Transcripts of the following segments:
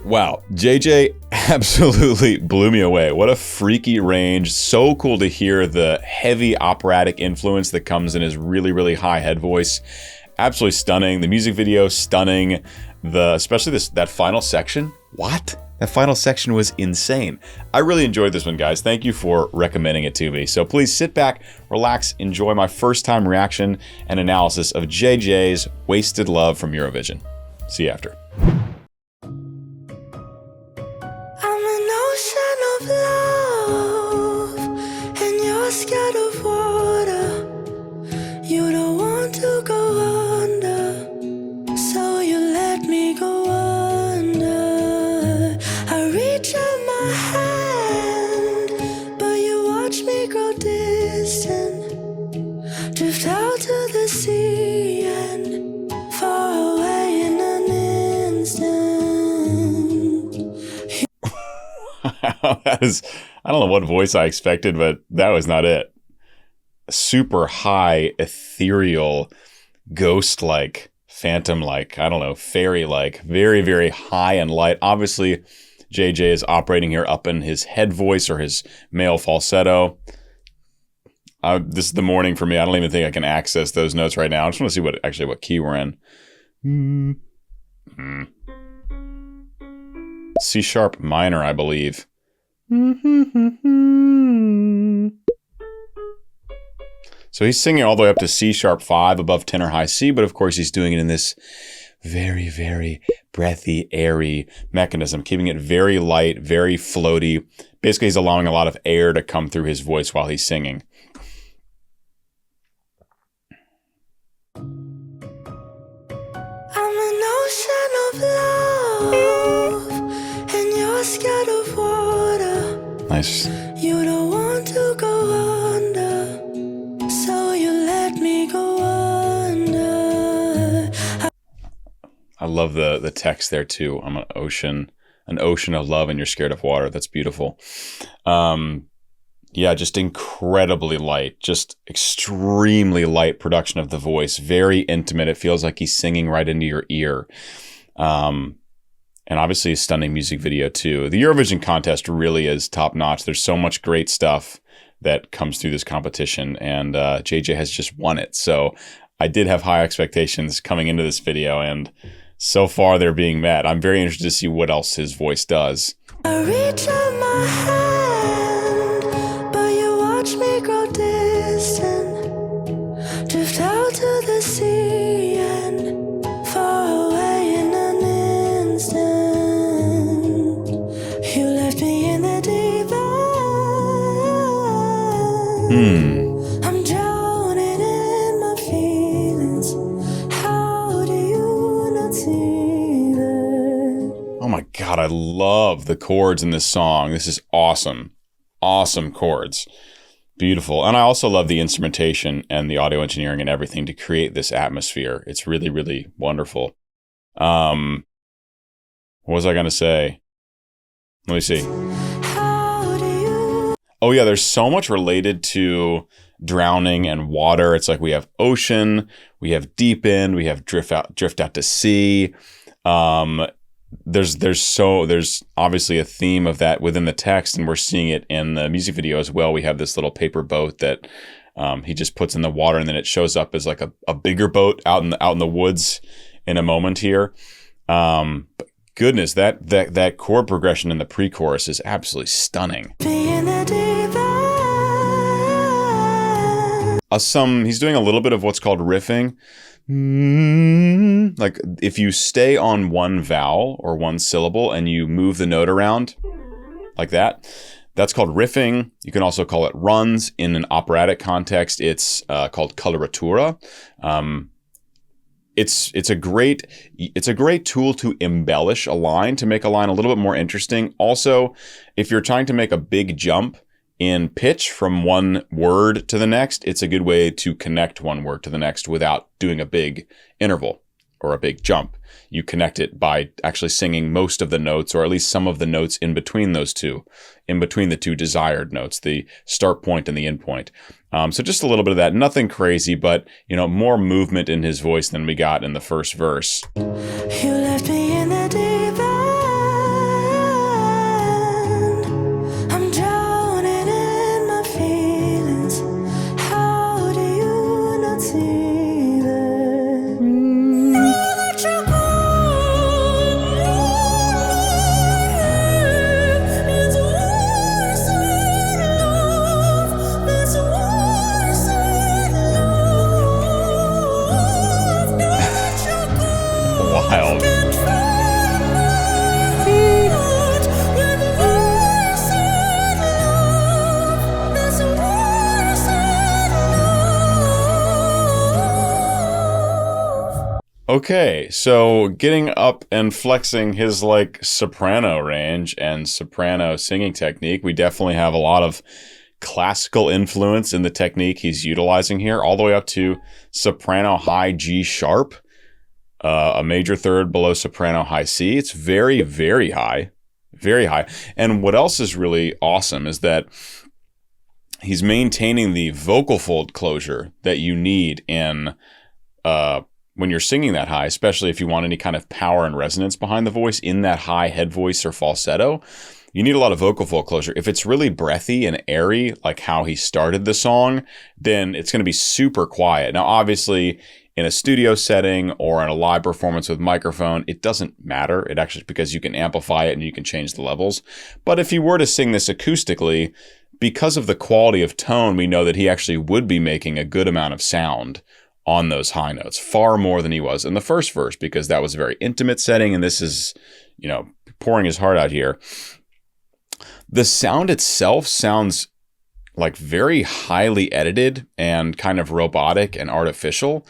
Wow, JJ absolutely blew me away. What a freaky range. So cool to hear the heavy operatic influence that comes in his really, really high head voice. Absolutely stunning. The music video, stunning. Especially that final section. What? That final section was insane. I really enjoyed this one, guys. Thank you for recommending it to me. So please sit back, relax, enjoy my first time reaction and analysis of JJ's Wasted Love from Eurovision. See you after. Love, and you're scared of water. You don't want to go under, so you let me go under. I reach out my hand, but you watch me grow distant, drift out to the sea and far away in an instant. That is, I don't know what voice I expected, but that was not it. Super high, ethereal, ghost-like, phantom-like, I don't know, fairy-like, very, very high and light. Obviously, JJ is operating here up in his head voice or his male falsetto. This is the morning for me. I don't even think I can access those notes right now. I just want to see what key we're in. C sharp minor, I believe. So he's singing all the way up to C sharp 5 above tenor high C, but of course he's doing it in this very, very breathy, airy mechanism, keeping it very light, very floaty. Basically, he's allowing a lot of air to come through his voice while he's singing. I'm an ocean of love, and you're scared of water. Nice. You don't want to go under, so you let me go under. I love the text there too. I'm an ocean of love, and you're scared of water. That's beautiful. Yeah, just incredibly light, just extremely light production of the voice. Very intimate. It feels like he's singing right into your ear. And obviously a stunning music video too. The Eurovision contest really is top notch. There's so much great stuff that comes through this competition, and JJ has just won it. So I did have high expectations coming into this video, and so far they're being met. I'm very interested to see what else his voice does. I reach out my hand, but you watch me grow distant, drift out to the sea and far away in an instant. You left me in the deep end. I'm drowning in my feelings. How do you not see that? Oh my God, I love the chords in this song. This is awesome. Awesome chords. Beautiful. And I also love the instrumentation and the audio engineering and everything to create this atmosphere. It's really, really wonderful. What was I going to say? Let me see. Oh yeah, there's so much related to drowning and water. It's like we have ocean, we have deep end, we have drift out to sea. There's obviously a theme of that within the text, and we're seeing it in the music video as well. We have this little paper boat that he just puts in the water, and then it shows up as like a bigger boat out in the woods in a moment here. But goodness, that chord progression in the pre-chorus is absolutely stunning. He's doing a little bit of what's called riffing. Like if you stay on one vowel or one syllable and you move the note around like that, that's called riffing. You can also call it runs. In an operatic context, it's called coloratura. It's a great tool to embellish a line, to make a line a little bit more interesting. Also, if you're trying to make a big jump in pitch from one word to the next, it's a good way to connect one word to the next without doing a big interval or a big jump. You connect it by actually singing most of the notes, or at least some of the notes in between those two, in between the two desired notes, the start point and the end point. So just a little bit of that, nothing crazy, but more movement in his voice than we got in the first verse. You left me in the deep end. Okay, so getting up and flexing his like soprano range and soprano singing technique, we definitely have a lot of classical influence in the technique he's utilizing here, all the way up to soprano high G sharp, a major third below soprano high C. It's very, very high, very high. And what else is really awesome is that he's maintaining the vocal fold closure that you need in when you're singing that high, especially if you want any kind of power and resonance behind the voice in that high head voice or falsetto. You need a lot of vocal fold closure. If it's really breathy and airy, like how he started the song, then it's going to be super quiet. Now, obviously, in a studio setting or in a live performance with microphone, it doesn't matter. It actually, because you can amplify it and you can change the levels. But if you were to sing this acoustically, because of the quality of tone, we know that he actually would be making a good amount of sound on those high notes, far more than he was in the first verse, because that was a very intimate setting. And this is, pouring his heart out here. The sound itself sounds like very highly edited and kind of robotic and artificial,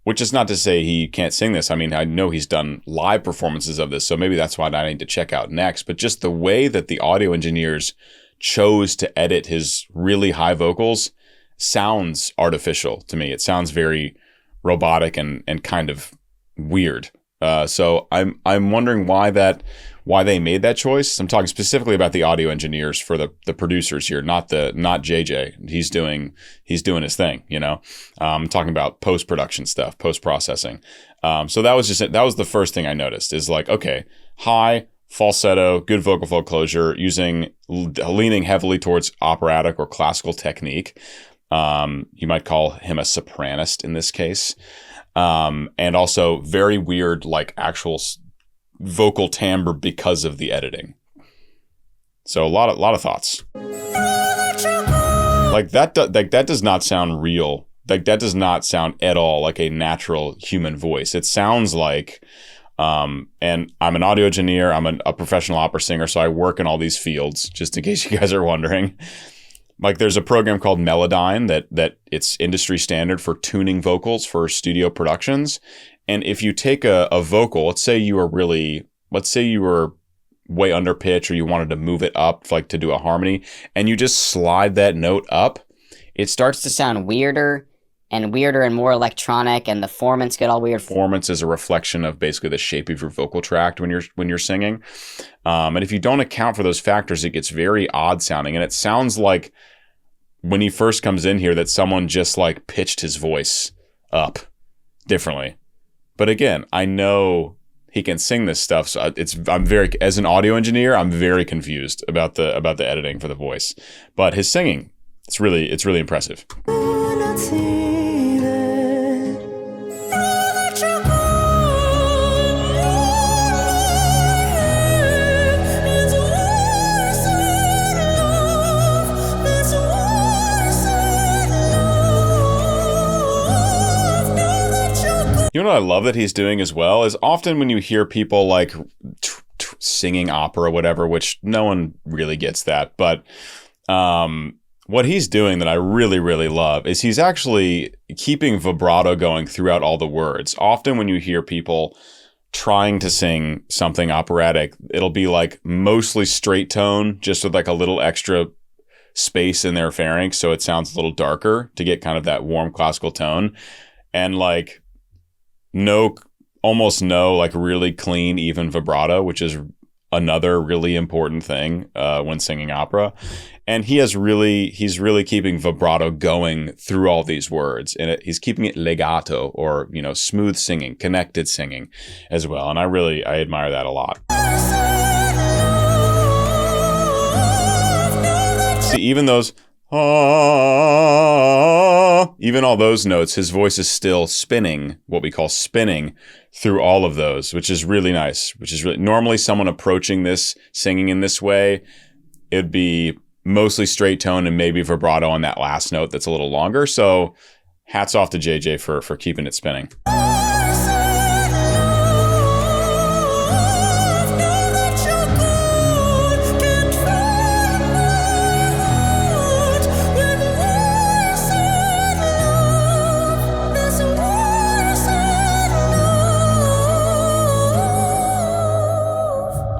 which is not to say he can't sing this. I mean, I know he's done live performances of this, so maybe that's what I need to check out next. But just the way that the audio engineers chose to edit his really high vocals sounds artificial to me. It sounds very robotic and kind of weird. So I'm wondering why they made that choice. I'm talking specifically about the audio engineers for the producers here, not JJ. He's doing his thing, I'm talking about post-production stuff, post-processing. So that was the first thing I noticed is like, okay, high falsetto, good vocal fold closure, leaning heavily towards operatic or classical technique. You might call him a sopranist in this case. And also very weird, like actual vocal timbre because of the editing. So a lot of thoughts. Like that does not sound real. Like that does not sound at all like a natural human voice. It sounds like, and I'm an audio engineer. I'm a professional opera singer, so I work in all these fields. Just in case you guys are wondering. Like there's a program called Melodyne that it's industry standard for tuning vocals for studio productions. And if you take a vocal, let's say you were way under pitch or you wanted to move it up, like to do a harmony, and you just slide that note up, it starts to sound weirder and more electronic, and the formants get all weird. Formants is a reflection of basically the shape of your vocal tract when you're singing. And if you don't account for those factors, it gets very odd sounding. And it sounds like when he first comes in here that someone just like pitched his voice up differently. But again, I know he can sing this stuff, so as an audio engineer, I'm very confused about the editing for the voice. But his singing, it's really impressive. You know what I love that he's doing as well is often when you hear people like singing opera or whatever, which no one really gets that, but what he's doing that I really, really love is he's actually keeping vibrato going throughout all the words. Often when you hear people trying to sing something operatic, it'll be like mostly straight tone, just with like a little extra space in their pharynx, so it sounds a little darker to get kind of that warm classical tone. And like almost no like really clean even vibrato, which is another really important thing when singing opera. And he's really keeping vibrato going through all these words, and he's keeping it legato, or smooth singing, connected singing as well. And I admire that a lot. See, even all those notes, his voice is still spinning, what we call spinning, through all of those, which is really nice, normally someone approaching this, singing in this way, it'd be mostly straight tone and maybe vibrato on that last note that's a little longer. So hats off to JJ for keeping it spinning.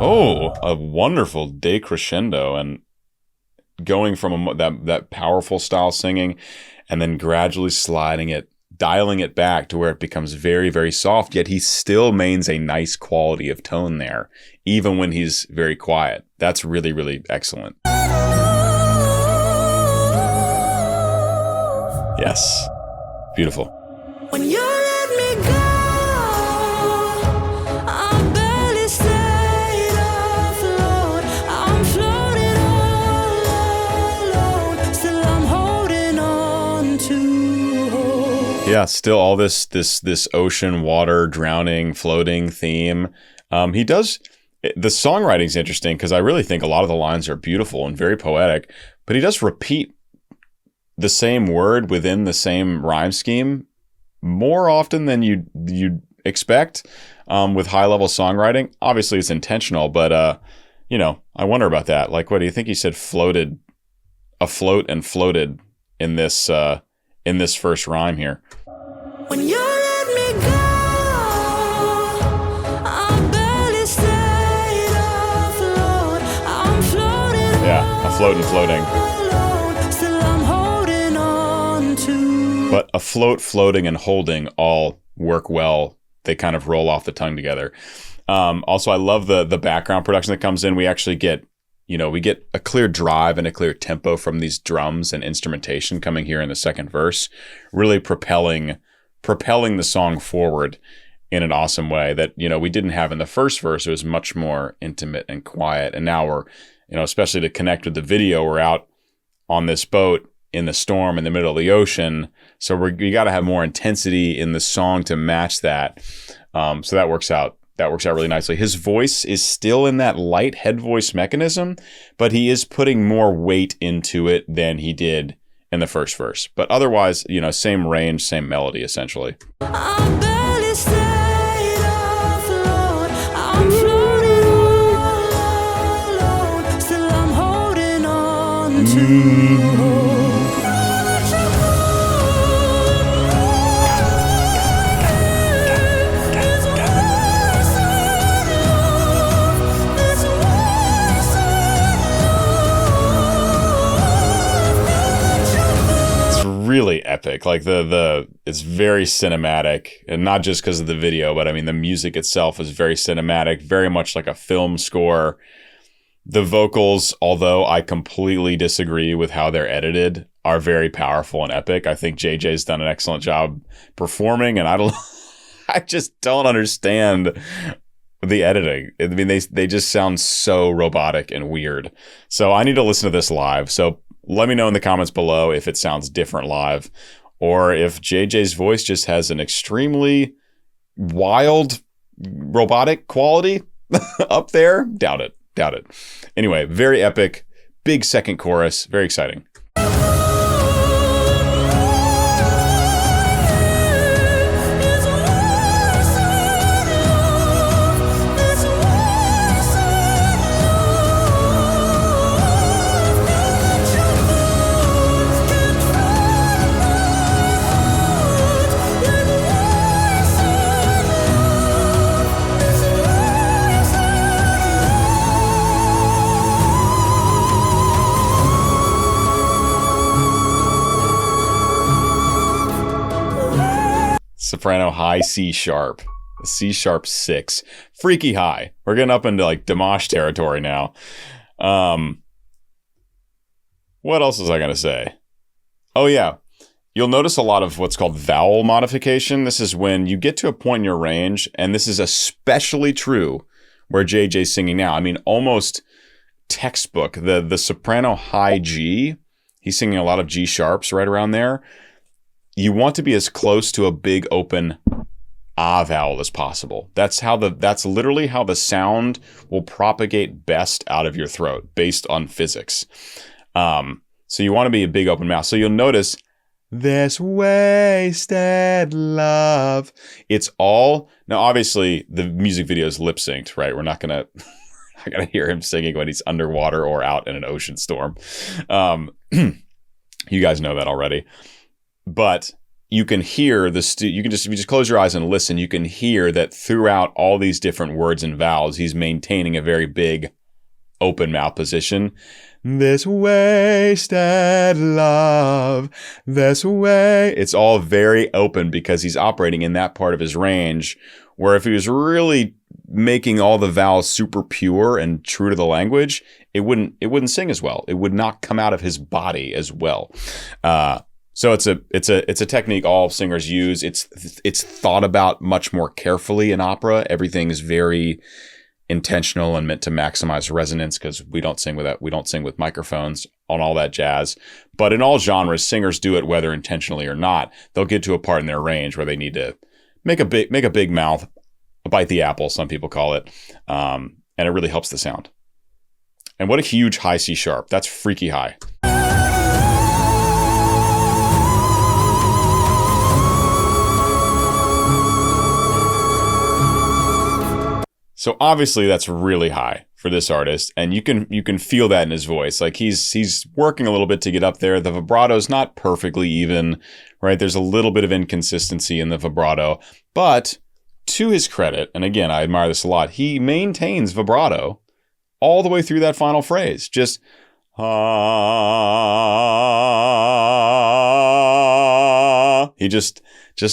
Oh, a wonderful decrescendo, and going from that powerful style singing, and then gradually dialing it back to where it becomes very, very soft, yet he still maintains a nice quality of tone there, even when he's very quiet. That's really, really excellent. Yes. Beautiful. When you let me go, I barely stayed afloat. I'm floating all alone. Still I'm holding on to hope. Yeah, still all this ocean, water, drowning, floating theme. He does. The songwriting's interesting because I really think a lot of the lines are beautiful and very poetic, but he does repeat the same word within the same rhyme scheme more often than you'd expect with high-level songwriting. Obviously, it's intentional, but I wonder about that. Like, what do you think he said? Floated, afloat, and floated in this first rhyme here. When you let me go, I barely stayed afloat. I'm floating. Yeah, afloat and floating. Alone. Still I'm holding on to. But afloat, floating, and holding all work well. They kind of roll off the tongue together. Also, I love the background production that comes in. We actually get a clear drive and a clear tempo from these drums and instrumentation coming here in the second verse, really propelling the song forward in an awesome way that, we didn't have in the first verse. It was much more intimate and quiet. And now we're, especially to connect with the video, we're out on this boat in the storm in the middle of the ocean. So we got to have more intensity in the song to match that. So that works out. That works out really nicely. His voice is still in that light head voice mechanism, but he is putting more weight into it than he did in the first verse. But otherwise, same range, same melody, essentially. I barely stayed afloat. I'm floating all alone. Still I'm holding on to hope. Really epic. Like it's very cinematic, and not just because of the video, but I mean the music itself is very cinematic, very much like a film score. The vocals, although I completely disagree with how they're edited, are very powerful and epic. I think JJ's done an excellent job performing, and I just don't understand the editing. I mean, they just sound so robotic and weird. So I need to listen to this live. So let me know in the comments below if it sounds different live, or if JJ's voice just has an extremely wild robotic quality up there. Doubt it. Anyway, very epic, big second chorus, very exciting. Soprano high C sharp, C sharp 6, freaky high. We're getting up into like Dimash territory now. What else was I gonna say? Oh yeah, you'll notice a lot of what's called vowel modification. This is when you get to a point in your range, and this is especially true where JJ's singing now. I mean, almost textbook. The soprano high G, he's singing a lot of G sharps right around there. You want to be as close to a big open ah vowel as possible. That's literally how the sound will propagate best out of your throat based on physics. So you want to be a big open mouth. So you'll notice this wasted love. It's all, now obviously the music video is lip synced, right? We're not gonna I gotta hear him singing when he's underwater or out in an ocean storm. You guys know that already. But you can hear you can just, if you just close your eyes and listen, you can hear that throughout all these different words and vowels, he's maintaining a very big open mouth position. This wasted love, this way. It's all very open because he's operating in that part of his range, where if he was really making all the vowels super pure and true to the language, it wouldn't sing as well. It would not come out of his body as well. So it's a technique all singers use. It's thought about much more carefully in opera. Everything is very intentional and meant to maximize resonance because we don't sing with microphones on all that jazz. But in all genres, singers do it whether intentionally or not. They'll get to a part in their range where they need to make a big mouth, bite the apple, some people call it, and it really helps the sound. And what a huge high C sharp. That's freaky high. So obviously that's really high for this artist, and you can feel that in his voice. Like he's working a little bit to get up there. The vibrato's not perfectly even, right? There's a little bit of inconsistency in the vibrato, but to his credit, and again, I admire this a lot, he maintains vibrato all the way through that final phrase. Just he just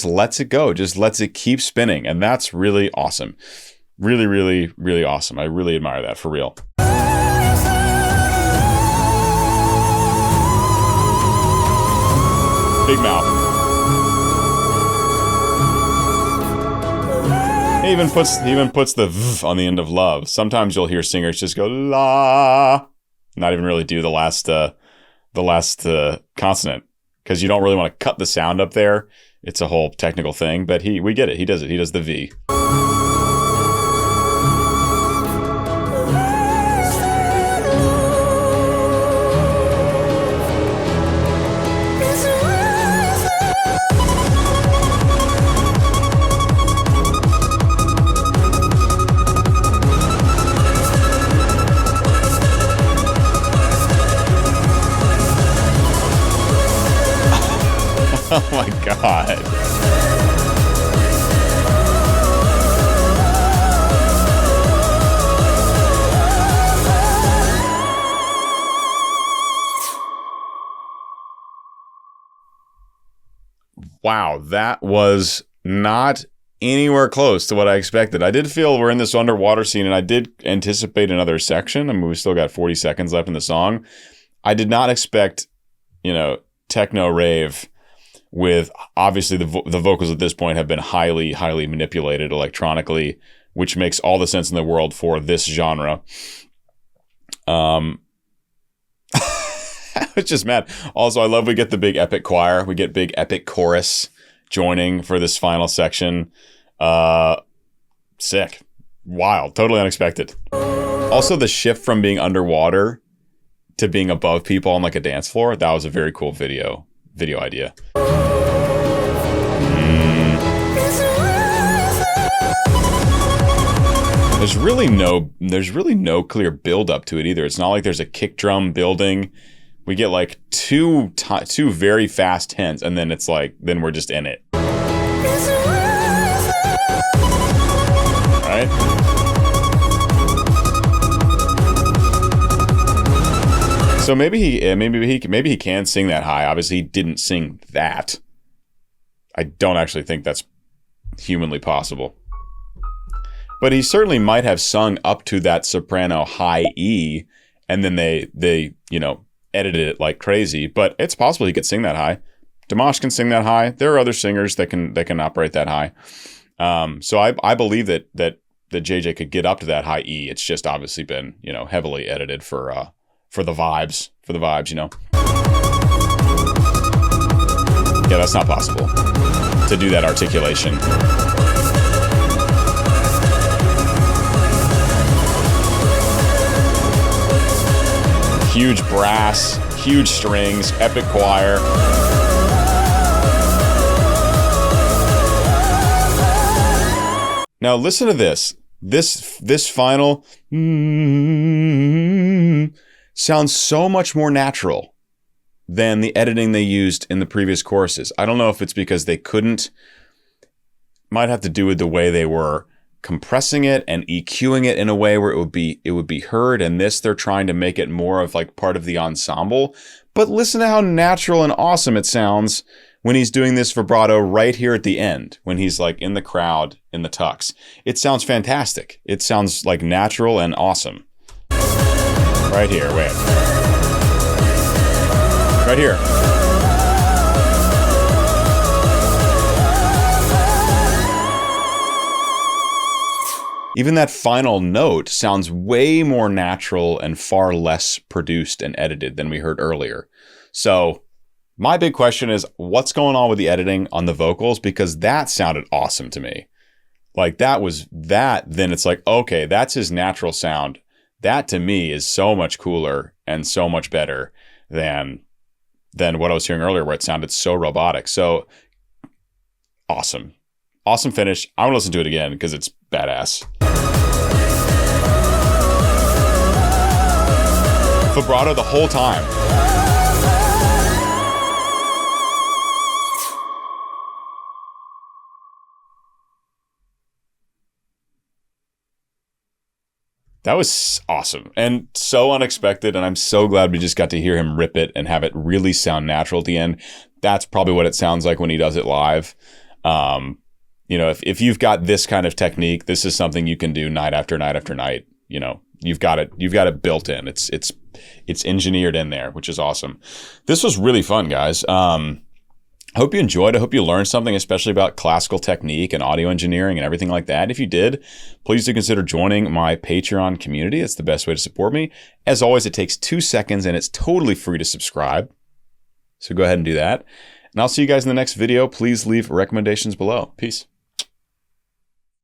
lets it go, just lets it keep spinning, and that's really awesome. Really, really, really awesome. I really admire that, for real. Big mouth. He even puts the v on the end of love. Sometimes you'll hear singers just go la, not even really do the last consonant, because you don't really want to cut the sound up there. It's a whole technical thing, but we get it. He does it. He does the V. Oh my God. Wow, that was not anywhere close to what I expected. I did feel we're in this underwater scene, and I did anticipate another section. I mean, we still got 40 seconds left in the song. I did not expect, techno rave with, obviously the vocals at this point have been highly, highly manipulated electronically, which makes all the sense in the world for this genre. I was just mad. Also, I love we get the big epic choir. We get big epic chorus joining for this final section. Sick. Wild. Totally unexpected. Also, the shift from being underwater to being above people on like a dance floor, that was a very cool video idea. There's really no clear build up to it either. It's not like there's a kick drum building. We get like two very fast hints, and then it's like, then we're just in it. Right? So maybe he can sing that high. Obviously, he didn't sing that. I don't actually think that's humanly possible. But he certainly might have sung up to that soprano high E, and then they edited it like crazy. But it's possible he could sing that high. Dimash can sing that high. There are other singers that can operate that high. So I believe that JJ could get up to that high E. It's just obviously been heavily edited for the vibes. Yeah, that's not possible to do that articulation. Huge brass, huge strings, epic choir. Now listen to this. This final sounds so much more natural than the editing they used in the previous choruses. I don't know if it's because they couldn't, might have to do with the way they were compressing it and EQing it in a way where it would be heard. And this, they're trying to make it more of like part of the ensemble. But listen to how natural and awesome it sounds when he's doing this vibrato right here at the end, when he's like in the crowd in the tux. It sounds fantastic. It sounds like natural and awesome. Right here, wait. Right here. Even that final note sounds way more natural and far less produced and edited than we heard earlier. So my big question is, what's going on with the editing on the vocals? Because that sounded awesome to me. Like that was that, then it's like, okay, that's his natural sound. That to me is so much cooler and so much better than what I was hearing earlier, where it sounded so robotic. So awesome. Awesome finish. I want to listen to it again because it's badass. Vibrato the whole time. That was awesome and so unexpected, and I'm so glad we just got to hear him rip it and have it really sound natural at the end. That's probably what it sounds like when he does it live. You know, if you've got this kind of technique, this is something you can do night after night after night. You know, you've got it built in. It's engineered in there, which is awesome. This was really fun, guys. I hope you enjoyed. I hope you learned something, especially about classical technique and audio engineering and everything like that. If you did, please do consider joining my Patreon community. It's the best way to support me. As always, it takes 2 seconds and it's totally free to subscribe. So go ahead and do that. And I'll see you guys in the next video. Please leave recommendations below. Peace.